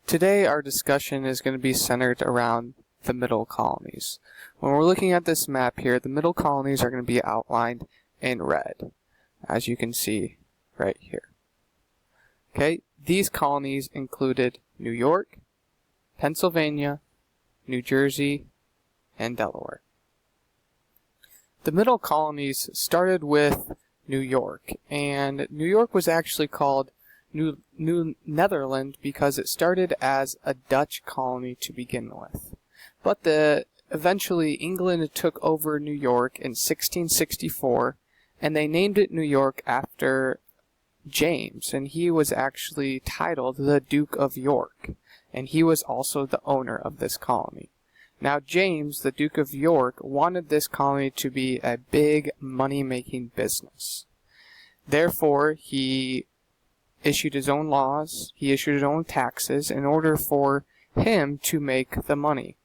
Today our discussion is going to be centered around the middle colonies. When we're looking at this map here, the middle colonies are going to be outlined in red, as you can see right here. Okay, these colonies included New York, Pennsylvania, New Jersey, and Delaware. The middle colonies started with New York, and New York was actually called New Netherland because it started as a Dutch colony to begin with. But eventually England took over New York in 1664, and they named it New York after James, and he was actually titled the Duke of York, and he was also the owner of this colony. Now James, the Duke of York, wanted this colony to be a big money-making business. Therefore, he issued his own laws, he issued his own taxes in order for him to make the money.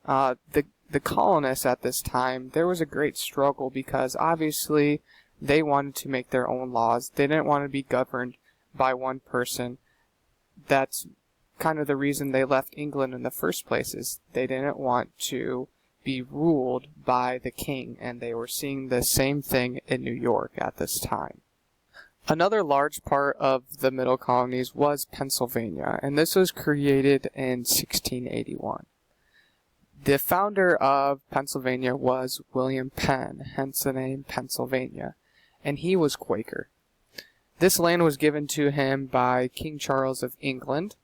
The colonists at this time, there was a great struggle because obviously they wanted to make their own laws. They didn't want to be governed by one person. That's kind of the reason they left England in the first place, is they didn't want to be ruled by the king, and they were seeing the same thing in New York at this time. Another large part of the middle colonies was Pennsylvania, and this was created in 1681. The founder of Pennsylvania was William Penn, hence the name Pennsylvania, and he was Quaker. This land was given to him by King Charles of England,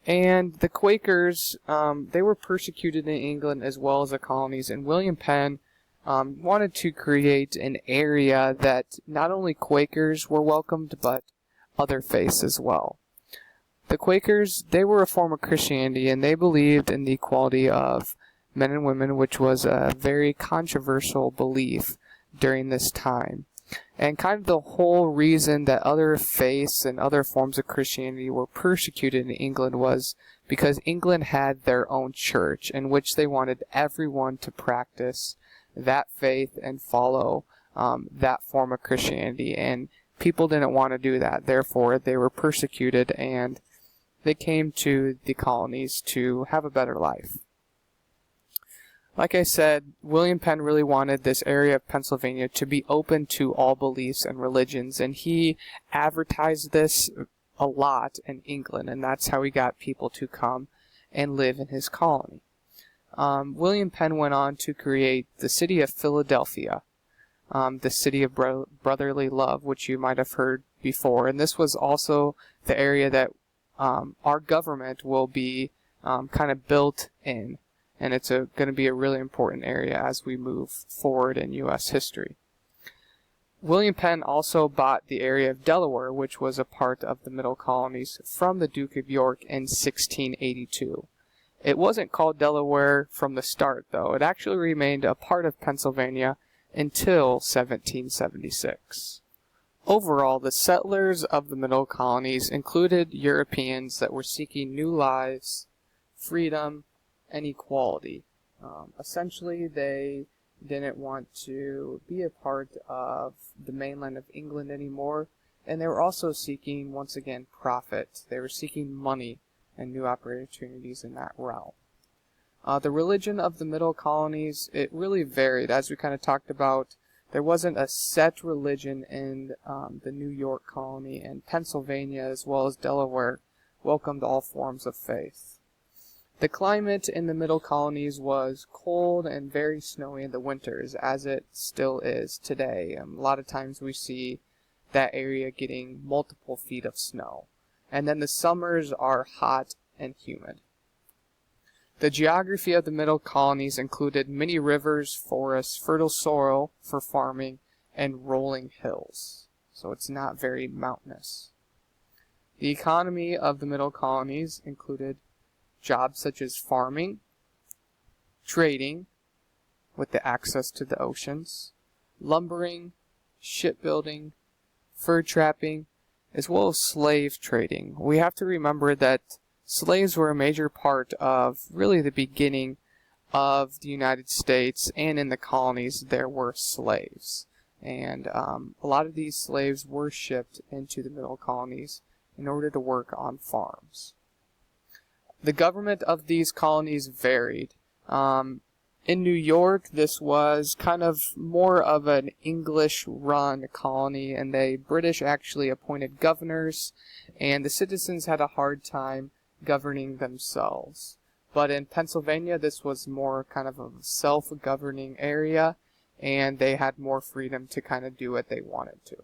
and the Quakers, they were persecuted in England as well as the colonies, and William Penn wanted to create an area that not only Quakers were welcomed, but other faiths as well. The Quakers, they were a form of Christianity, and they believed in the equality of men and women, which was a very controversial belief during this time. And kind of the whole reason that other faiths and other forms of Christianity were persecuted in England was because England had their own church in which they wanted everyone to practice that faith and follow that form of Christianity, and people didn't want to do that. Therefore, they were persecuted, and they came to the colonies to have a better life. Like I said, William Penn really wanted this area of Pennsylvania to be open to all beliefs and religions, and he advertised this a lot in England, and that's how he got people to come and live in his colony. William Penn went on to create the city of Philadelphia, the city of brotherly love, which you might have heard before. And this was also the area that our government will be kind of built in. And it's going to be a really important area as we move forward in U.S. history. William Penn also bought the area of Delaware, which was a part of the middle colonies, from the Duke of York in 1682. It wasn't called Delaware from the start, though. It actually remained a part of Pennsylvania until 1776. Overall, the settlers of the middle colonies included Europeans that were seeking new lives, freedom, and equality. Essentially, they didn't want to be a part of the mainland of England anymore, and they were also seeking, once again, profit. They were seeking money and new opportunities in that realm. The religion of the middle colonies, it really varied. As we kind of talked about, there wasn't a set religion in the New York colony, and Pennsylvania as well as Delaware welcomed all forms of faith. The climate in the middle colonies was cold and very snowy in the winters, as it still is today. A lot of times we see that area getting multiple feet of snow. And then the summers are hot and humid. The geography of the middle colonies included many rivers, forests, fertile soil for farming, and rolling hills. So it's not very mountainous. The economy of the middle colonies included jobs such as farming, trading with the access to the oceans, lumbering, shipbuilding, fur trapping, as well as slave trading. We have to remember that slaves were a major part of really the beginning of the United States, and in the colonies there were slaves. And a lot of these slaves were shipped into the middle colonies in order to work on farms. The government of these colonies varied. In New York, this was kind of more of an English-run colony, and the British actually appointed governors, and the citizens had a hard time governing themselves. But in Pennsylvania, this was more kind of a self-governing area, and they had more freedom to kind of do what they wanted to.